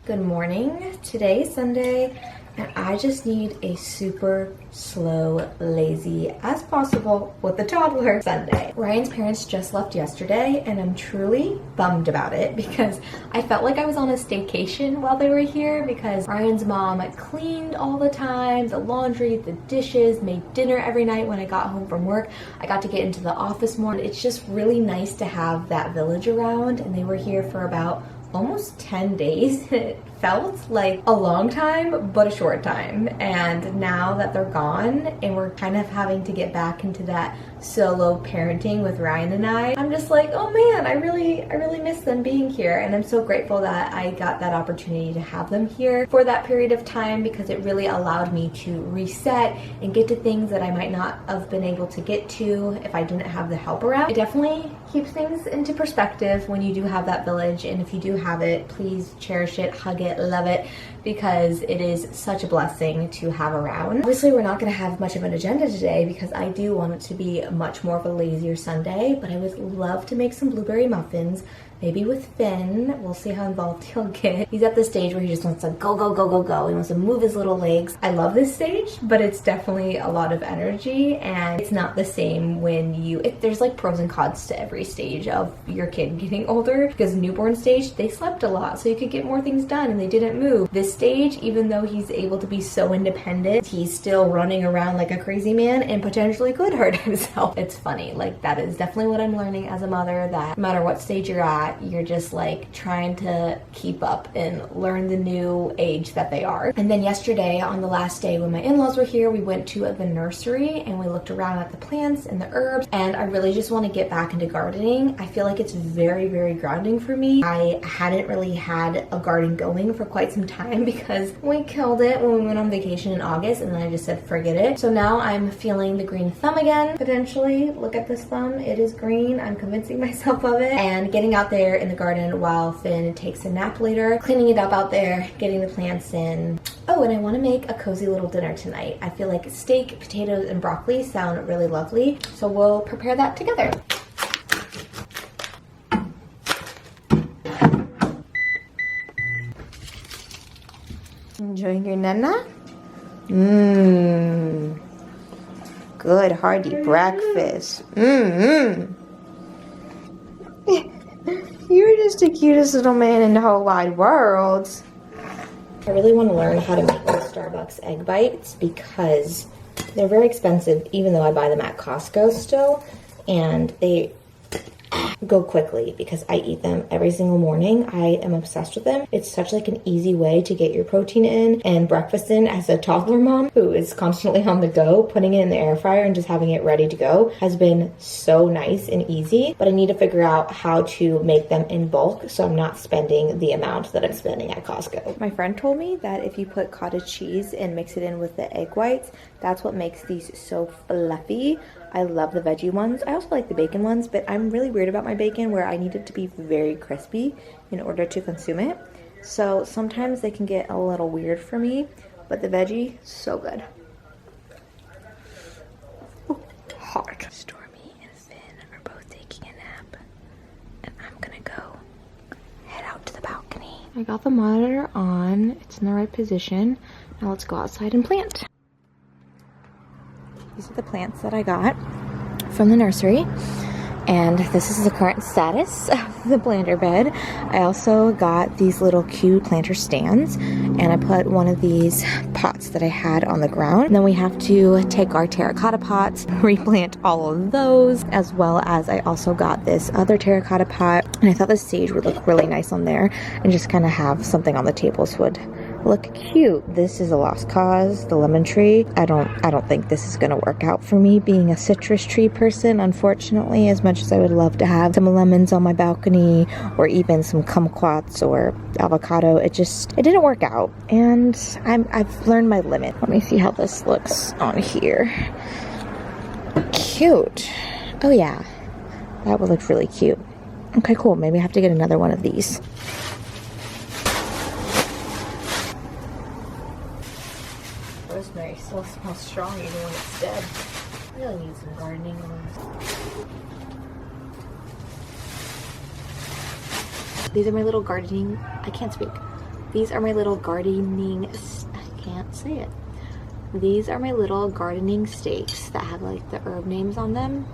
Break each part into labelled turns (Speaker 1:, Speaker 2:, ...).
Speaker 1: Good morning. Today is Sunday and I just need a super slow, lazy as possible with the toddler Sunday. Ryan's parents just left yesterday and I'm truly bummed about it because I felt like I was on a staycation while they were here because Ryan's mom cleaned all the time, the laundry, the dishes, made dinner every night when I got home from work. I got to get into the office more. It's just really nice to have that village around, and they were here for about almost 10 days. It felt like a long time, but a short time. And now that they're gone and we're kind of having to get back into that solo parenting with Ryan and I'm just like, oh man, I really miss them being here. And I'm so grateful that I got that opportunity to have them here for that period of time because it really allowed me to reset and get to things that I might not have been able to get to if I didn't have the help around. It definitely keeps things into perspective when you do have that village, and if you do have it, please cherish it, hug it, love it, because it is such a blessing to have around. Obviously, we're not going to have much of an agenda today because I do want it to be much more of a lazier Sunday, but I would love to make some blueberry muffins, maybe with Finn. We'll see how involved he'll get. He's at the stage where he just wants to go, go, go, go, go. He wants to move his little legs. I love this stage, but it's definitely a lot of energy, and it's not the same when there's like pros and cons to every stage of your kid getting older, because newborn stage, they slept a lot, so you could get more things done and they didn't move. This stage, even though he's able to be so independent, he's still running around like a crazy man and potentially could hurt himself. It's funny, like that is definitely what I'm learning as a mother, that no matter what stage you're at, you're just like trying to keep up and learn the new age that they are. And then yesterday, on the last day when my in-laws were here, we went to the nursery and we looked around at the plants and the herbs, and I really just want to get back into gardening. I feel like it's very, very grounding for me. I hadn't really had a garden going for quite some time because we killed it when we went on vacation in August, and then I just said forget it. So now I'm feeling the green thumb again, potentially. Look at this thumb, it is green. I'm convincing myself of it, and getting out there in the garden while Finn takes a nap later, cleaning it up out there, getting the plants in. Oh, and I want to make a cozy little dinner tonight. I feel like steak, potatoes, and broccoli sound really lovely, so we'll prepare that together. Enjoying your nana? Mmm. Good hearty breakfast. You're just the cutest little man in the whole wide world. I really want to learn how to make the Starbucks egg bites because they're very expensive, even though I buy them at Costco still, and they go quickly because I eat them every single morning. I am obsessed with them. It's such like an easy way to get your protein in and breakfast in as a toddler mom who is constantly on the go. Putting it in the air fryer and just having it ready to go has been so nice and easy, but I need to figure out how to make them in bulk so I'm not spending the amount that I'm spending at Costco. My friend told me that if you put cottage cheese and mix it in with the egg whites, that's what makes these so fluffy. I love the veggie ones. I also like the bacon ones, but I'm really weird about my bacon where I need it to be very crispy in order to consume it. So sometimes they can get a little weird for me, but the veggie, so good. Ooh, hot. Stormy and Finn are both taking a nap, and I'm gonna go head out to the balcony. I got the monitor on. It's in the right position. Now let's go outside and plant. These are the plants that I got from the nursery, and this is the current status of the planter bed. I also got these little cute planter stands, and I put one of these pots that I had on the ground. And then we have to take our terracotta pots, replant all of those, as well as I also got this other terracotta pot, and I thought the sage would look really nice on there and just kind of have something on the tables would look cute. This is a lost cause, the lemon tree. I don't think this is gonna work out for me being a citrus tree person, unfortunately, as much as I would love to have some lemons on my balcony or even some kumquats or avocado. It didn't work out, and I've learned my limit. Let me see how this looks on here. Cute. Oh yeah, that would look really cute. Okay, cool. Maybe I have to get another one of these. Rosemary still smells strong even when it's dead. I really need some gardening. These are my little gardening, I can't speak, These are my little gardening, I can't say it. These are my little gardening stakes that have like the herb names on them.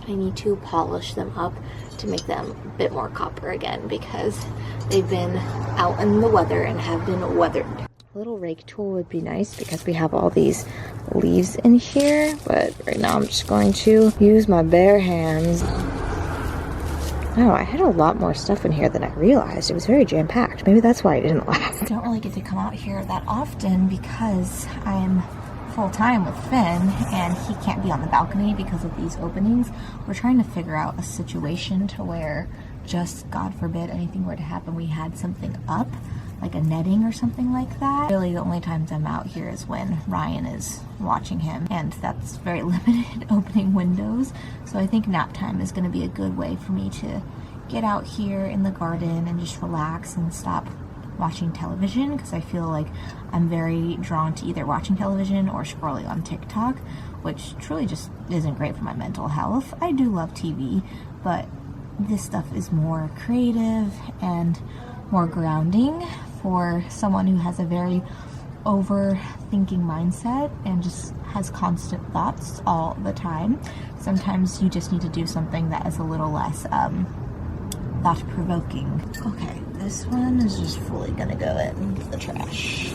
Speaker 1: I need to polish them up to make them a bit more copper again because they've been out in the weather and have been weathered. A little rake tool would be nice because we have all these leaves in here, but right now I'm just going to use my bare hands. Oh, I had a lot more stuff in here than I realized. It was very jam-packed. Maybe that's why I didn't last. I don't really get to come out here that often because I'm full-time with Finn and he can't be on the balcony because of these openings. We're trying to figure out a situation to where just, God forbid, anything were to happen, we had something up, like a netting or something like that. Really, the only times I'm out here is when Ryan is watching him, and that's very limited opening windows. So I think nap time is going to be a good way for me to get out here in the garden and just relax and stop watching television, because I feel like I'm very drawn to either watching television or scrolling on TikTok, which truly just isn't great for my mental health. I do love TV, but this stuff is more creative and more grounding for someone who has a very overthinking mindset and just has constant thoughts all the time. Sometimes you just need to do something that is a little less thought-provoking. Okay, this one is just fully gonna go in the trash.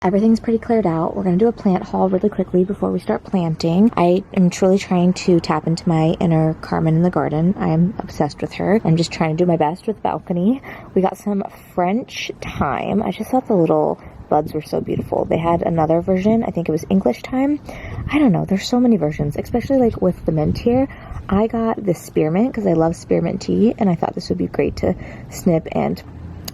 Speaker 1: Everything's pretty cleared out. We're going to do a plant haul really quickly before we start planting. I am truly trying to tap into my inner Carmen in the garden. I'm obsessed with her. I'm just trying to do my best with the balcony. We got some French thyme. I just thought the little buds were so beautiful. They had another version. I think it was English thyme. I don't know. There's so many versions, especially like with the mint here. I got the spearmint because I love spearmint tea, and I thought this would be great to snip and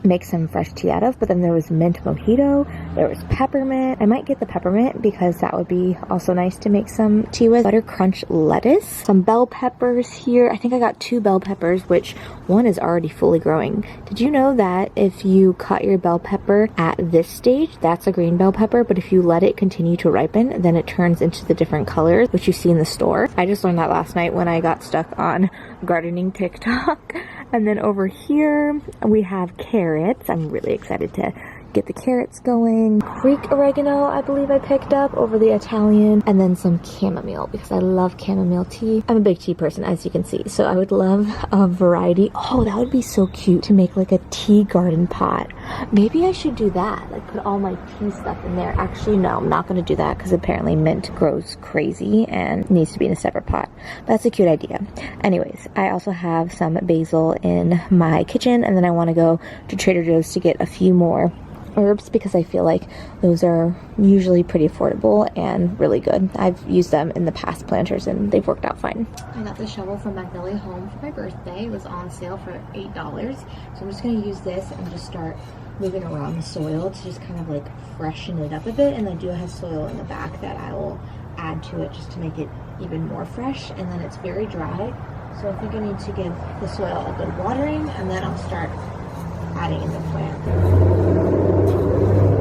Speaker 1: make some fresh tea out of. But then there was mint mojito, there was peppermint. I might get the peppermint because that would be also nice to make some tea with. Butter crunch lettuce, some bell peppers here. I think I got 2 bell peppers, which one is already fully growing. Did you know that if you cut your bell pepper at this stage, that's a green bell pepper, but if you let it continue to ripen, then it turns into the different colors which you see in the store? I just learned that last night when I got stuck on gardening TikTok. And then over here we have carrots. I'm really excited to get the carrots going. Creek oregano, I believe I picked up over the Italian, and then some chamomile because I love chamomile tea. I'm a big tea person, as you can see, so I would love a variety. Oh, that would be so cute to make like a tea garden pot. Maybe I should do that, like put all my tea stuff in there. Actually, no, I'm not going to do that because apparently mint grows crazy and needs to be in a separate pot. That's a cute idea. Anyways, I also have some basil in my kitchen, and then I want to go to Trader Joe's to get a few more herbs because I feel like those are usually pretty affordable and really good. I've used them in the past planters and they've worked out fine. I got the shovel from Magnolia Home for my birthday. It was on sale for $8. So I'm just going to use this and just start moving around the soil to just kind of like freshen it up a bit. And I do have soil in the back that I will add to it just to make it even more fresh. And then it's very dry, so I think I need to give the soil a good watering, and then I'll start adding in the plant.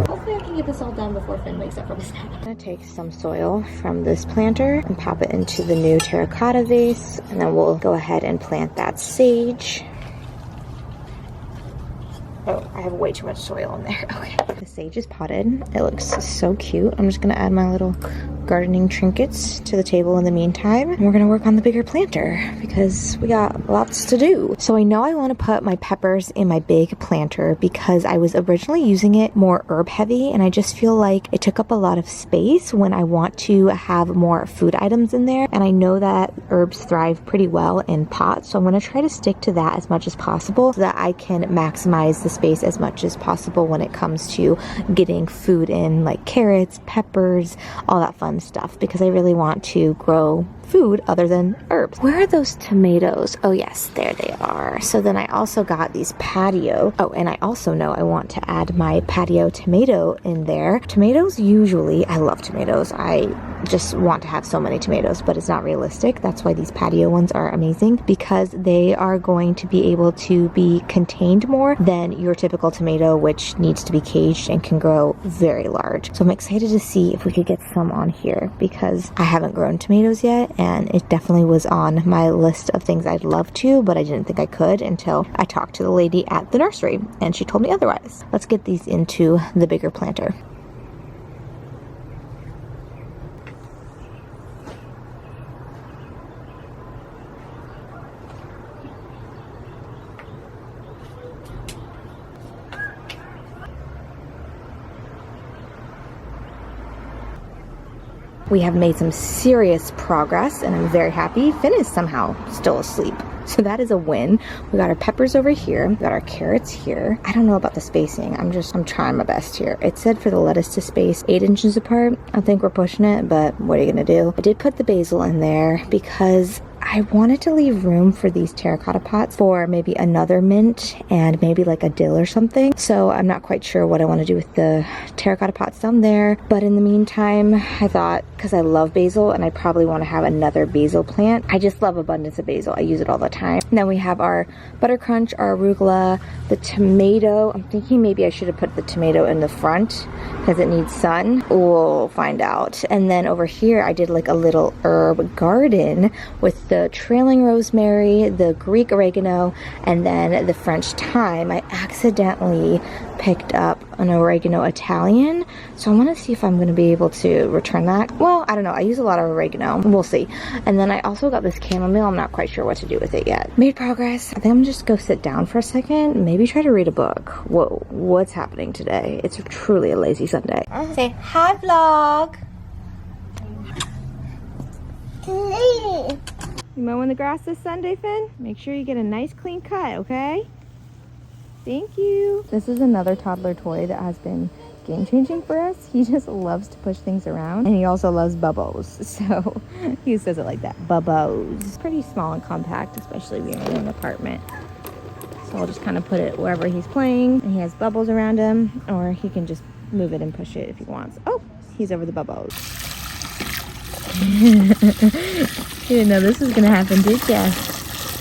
Speaker 1: Hopefully I can get this all done before Finn wakes up from his nap. I'm going to take some soil from this planter and pop it into the new terracotta vase, and then we'll go ahead and plant that sage. Oh, I have way too much soil in there. Okay. The sage is potted. It looks so cute. I'm just going to add my little gardening trinkets to the table in the meantime. And we're going to work on the bigger planter because we got lots to do. So I know I want to put my peppers in my big planter because I was originally using it more herb heavy, and I just feel like it took up a lot of space when I want to have more food items in there. And I know that herbs thrive pretty well in pots, so I'm going to try to stick to that as much as possible so that I can maximize the space as much as possible when it comes to getting food in, like carrots, peppers, all that fun stuff, because I really want to grow food other than herbs. Where are those tomatoes? Oh yes, there they are. So then I also got these patio. Oh, and I also know I want to add my patio tomato in there. Tomatoes usually, I love tomatoes. I just want to have so many tomatoes, but it's not realistic. That's why these patio ones are amazing, because they are going to be able to be contained more than your typical tomato, which needs to be caged and can grow very large. So I'm excited to see if we could get some on here because I haven't grown tomatoes yet, and it definitely was on my list of things I'd love to, but I didn't think I could until I talked to the lady at the nursery, and she told me otherwise. Let's get these into the bigger planter. We have made some serious progress, and I'm very happy. Finn is somehow still asleep, so that is a win. We got our peppers over here. We got our carrots here. I don't know about the spacing. I'm trying my best here. It said for the lettuce to space 8 inches apart. I think we're pushing it, but what are you gonna do? I did put the basil in there because I wanted to leave room for these terracotta pots for maybe another mint and maybe like a dill or something. So I'm not quite sure what I want to do with the terracotta pots down there. But in the meantime, I thought, because I love basil and I probably want to have another basil plant. I just love abundance of basil. I use it all the time. And then we have our butter crunch, our arugula, the tomato. I'm thinking maybe I should have put the tomato in the front because it needs sun. We'll find out. And then over here, I did like a little herb garden with the trailing rosemary, the Greek oregano, and then the French thyme. I accidentally picked up an oregano Italian, so I want to see if I'm going to be able to return that. Well, I don't know. I use a lot of oregano. We'll see. And then I also got this chamomile. I'm not quite sure what to do with it yet. Made progress. I think I'm gonna just go sit down for a second, maybe try to read a book. Whoa, what's happening today? It's truly a lazy Sunday. Say hi, vlog. You mowing the grass this Sunday, Finn? Make sure you get a nice clean cut, okay? Thank you. This is another toddler toy that has been game changing for us. He just loves to push things around, and he also loves bubbles. So he says it like that, bubbles. It's pretty small and compact, especially being in an apartment. So I'll just kind of put it wherever he's playing, and he has bubbles around him, or he can just move it and push it if he wants. Oh, he's over the bubbles. You didn't know this was gonna happen, did ya?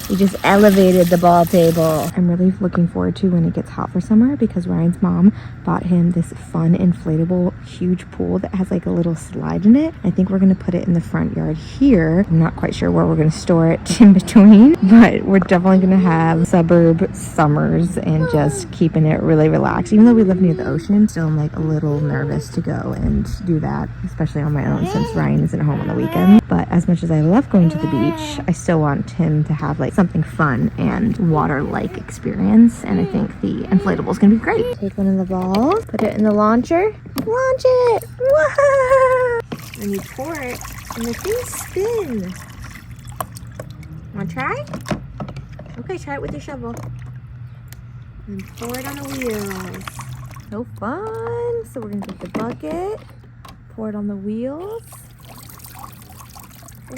Speaker 1: We just elevated the ball table. I'm really looking forward to when it gets hot for summer because Ryan's mom bought him this fun inflatable huge pool that has like a little slide in it. I think we're gonna put it in the front yard here. I'm not quite sure where we're gonna store it in between, but we're definitely gonna have suburb summers and just keeping it really relaxed. Even though we live near the ocean, still I'm like a little nervous to go and do that, especially on my own since Ryan isn't home on the weekend. But as much as I love going to the beach, I still want him to have like something fun and water-like experience, and I think the inflatable is gonna be great. Take one of the balls, put it in the launcher, launch it. Whoa! Then you pour it, and the thing spins. Wanna try? Okay, try it with your shovel. And pour it on the wheels. No fun. So we're gonna get the bucket, pour it on the wheels.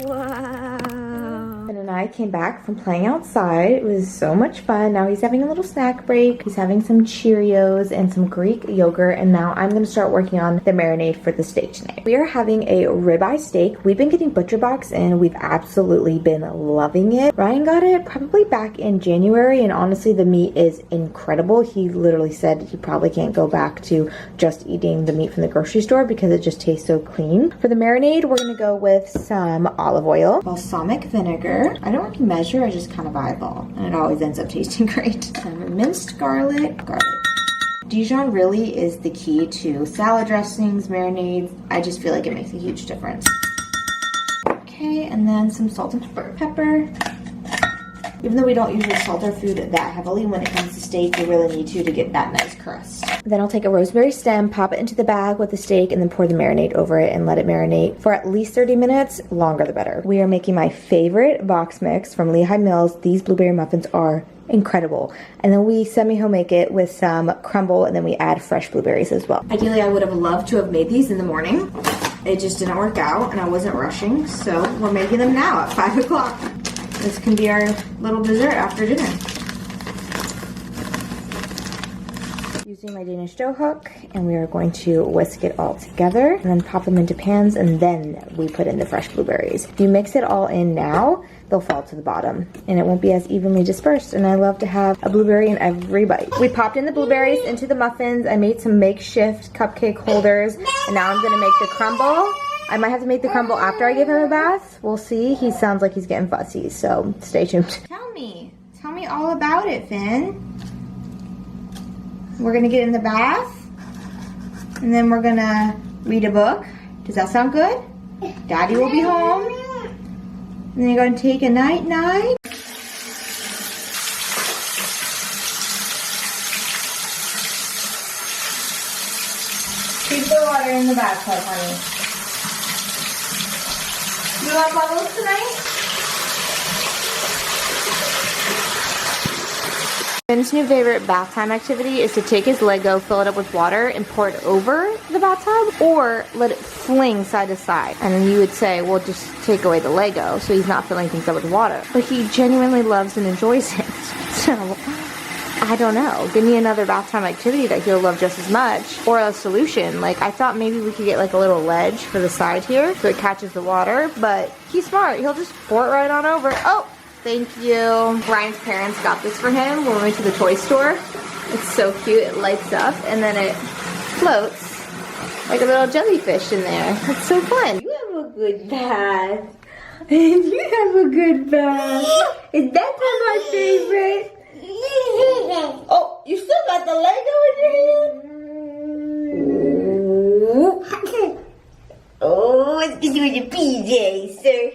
Speaker 1: Wow. Ben and I came back from playing outside. It was so much fun. Now he's having a little snack break. He's having some Cheerios and some Greek yogurt, and now I'm going to start working on the marinade for the steak tonight. We are having a ribeye steak. We've been getting ButcherBox and we've absolutely been loving it. Ryan got it probably back in January, and honestly the meat is incredible. He literally said he probably can't go back to just eating the meat from the grocery store because it just tastes so clean. For the marinade, we're going to go with some olive oil, balsamic vinegar. I don't really measure, I just kind of eyeball, and it always ends up tasting great. Some minced garlic. Dijon really is the key to salad dressings, marinades. I just feel like it makes a huge difference. Okay, and then some salt and pepper. Even though we don't usually salt our food that heavily, when it comes to steak, we really need to get that nice crust. Then I'll take a rosemary stem, pop it into the bag with the steak, and then pour the marinade over it and let it marinate for at least 30 minutes. Longer the better. We are making my favorite box mix from Lehigh Mills. These blueberry muffins are incredible. And then we semi-home make it with some crumble, and then we add fresh blueberries as well. Ideally, I would have loved to have made these in the morning. It just didn't work out, and I wasn't rushing, so we're making them now at 5 o'clock. This can be our little dessert after dinner. Using my Danish dough hook, and we are going to whisk it all together and then pop them into pans, and then we put in the fresh blueberries. If you mix it all in now, they'll fall to the bottom and it won't be as evenly dispersed, and I love to have a blueberry in every bite. We popped in the blueberries into the muffins. I made some makeshift cupcake holders, and now I'm gonna make the crumble. I might have to make the crumble after I give him a bath. We'll see. He sounds like he's getting fussy, so stay tuned. Tell me all about it, Finn. We're gonna get in the bath, and then we're gonna read a book. Does that sound good? Daddy will be home. And then you're gonna take a night-night. Keep the water in the bathtub, honey. You want bubbles tonight? Finn's new favorite bath time activity is to take his Lego, fill it up with water, and pour it over the bathtub, or let it fling side to side. And then you would say, well, just take away the Lego so he's not filling things up with water. But he genuinely loves and enjoys it. So, I don't know. Give me another bath time activity that he'll love just as much, or a solution. Like, I thought maybe we could get like a little ledge for the side here so it catches the water, but he's smart. He'll just pour it right on over. Oh! Thank you. Ryan's parents got this for him when we went to the toy store. It's so cute. It lights up and then it floats like a little jellyfish in there. It's so fun. You have a good bath. You have a good bath. Is that my favorite? Oh, you still got the Lego in your hand? Oh, let's get you in your PJs, sir.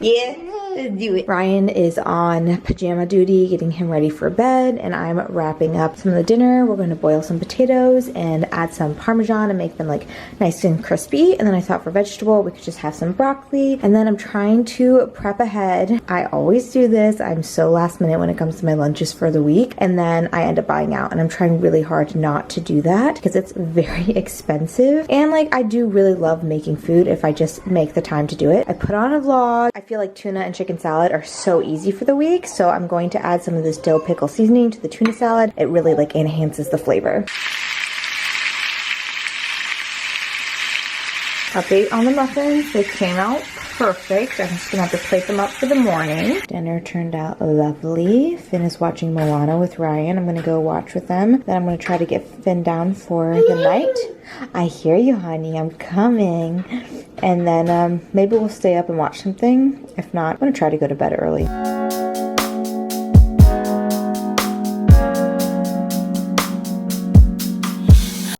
Speaker 1: Yeah, let's do it. Ryan is on pajama duty, getting him ready for bed, and I'm wrapping up some of the dinner. We're going to boil some potatoes and add some Parmesan and make them like nice and crispy. And then I thought for vegetable, we could just have some broccoli. And then I'm trying to prep ahead. I always do this. I'm so last minute when it comes to my lunches for the week. And then I end up buying out, and I'm trying really hard not to do that because it's very expensive. And like, I do really love making food if I just make the time to do it. I put on a vlog. I feel like tuna and chicken salad are so easy for the week, so I'm going to add some of this dill pickle seasoning to the tuna salad. It really like enhances the flavor. Update on the muffins. They came out perfect. I'm just gonna have to plate them up for the morning. Dinner turned out lovely. Finn is watching Moana with Ryan. I'm gonna go watch with them. Then I'm gonna try to get Finn down for the night. I hear you, honey. I'm coming. And then maybe we'll stay up and watch something. If not, I'm gonna try to go to bed early.